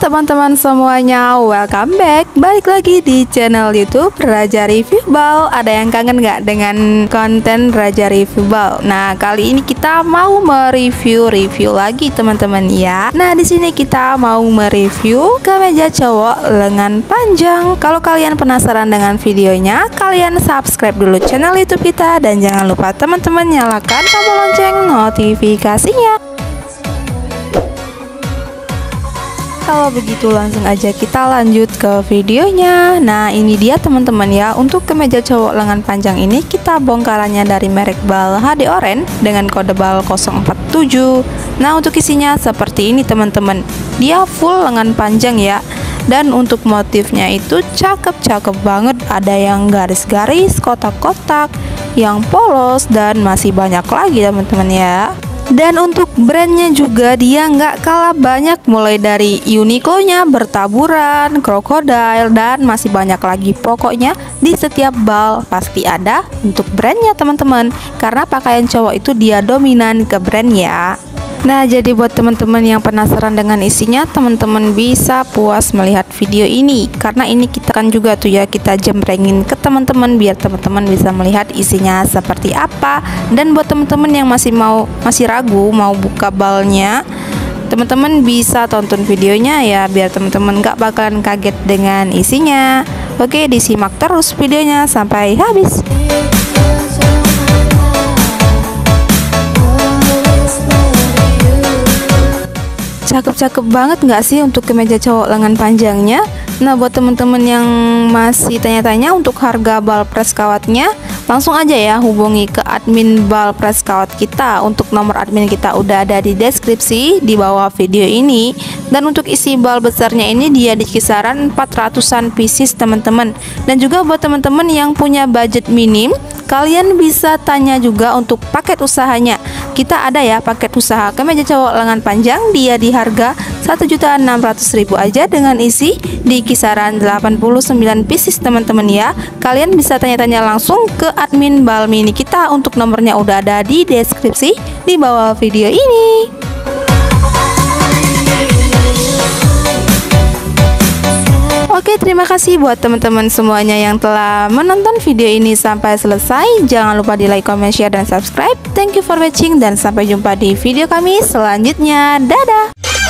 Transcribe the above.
teman-teman semuanya, welcome back. Balik lagi di channel YouTube Raja Review Bal. Ada yang kangen nggak dengan konten Raja Review Bal? Nah, kali ini kita mau mereview lagi teman-teman ya. Nah, di sini kita mau mereview kemeja cowok lengan panjang. Kalau kalian penasaran dengan videonya, kalian subscribe dulu channel YouTube kita dan jangan lupa teman-teman nyalakan tombol lonceng notifikasinya. Kalau begitu langsung aja kita lanjut ke videonya. Nah, ini dia teman-teman ya, untuk kemeja cowok lengan panjang ini kita bongkarannya dari merek Bal HD Oren dengan kode Bal 047. Nah, untuk isinya seperti ini teman-teman. Dia full lengan panjang ya. Dan untuk motifnya itu cakep-cakep banget. Ada yang garis-garis, kotak-kotak, yang polos, dan masih banyak lagi teman-teman ya. Dan untuk brandnya juga dia nggak kalah banyak, mulai dari Uniqlo-nya, Bertaburan, Crocodile, dan masih banyak lagi. Pokoknya di setiap Bal pasti ada untuk brandnya teman-teman, karena pakaian cowok itu dia dominan ke brand ya. Nah, jadi buat teman-teman yang penasaran dengan isinya, teman-teman bisa puas melihat video ini, karena ini kita kan juga tuh ya, kita jembrengin ke teman-teman biar teman-teman bisa melihat isinya seperti apa. Dan buat teman-teman yang masih ragu mau buka balnya, teman-teman bisa tonton videonya ya, biar teman-teman gak bakalan kaget dengan isinya. Oke, disimak terus videonya sampai habis. Cakep-cakep banget nggak sih untuk kemeja cowok lengan panjangnya? Nah, buat temen-temen yang masih tanya-tanya untuk harga bal press kawatnya, langsung aja ya hubungi ke admin bal press kawat kita. Untuk nomor admin kita udah ada di deskripsi di bawah video ini. Dan untuk isi bal besarnya ini dia di kisaran 400-an pieces teman-teman. Dan juga buat teman-teman yang punya budget minim, kalian bisa tanya juga untuk paket usahanya. Kita ada ya paket usaha kemeja cowok lengan panjang, dia di harga 1.600.000 aja dengan isi di kisaran 89 pieces teman-teman ya. Kalian bisa tanya-tanya langsung ke admin bal mini kita, untuk nomornya udah ada di deskripsi di bawah video ini. Oke, terima kasih buat teman-teman semuanya yang telah menonton video ini sampai selesai. Jangan lupa di like, comment, share, dan subscribe. Thank you for watching dan sampai jumpa di video kami selanjutnya. Dadah!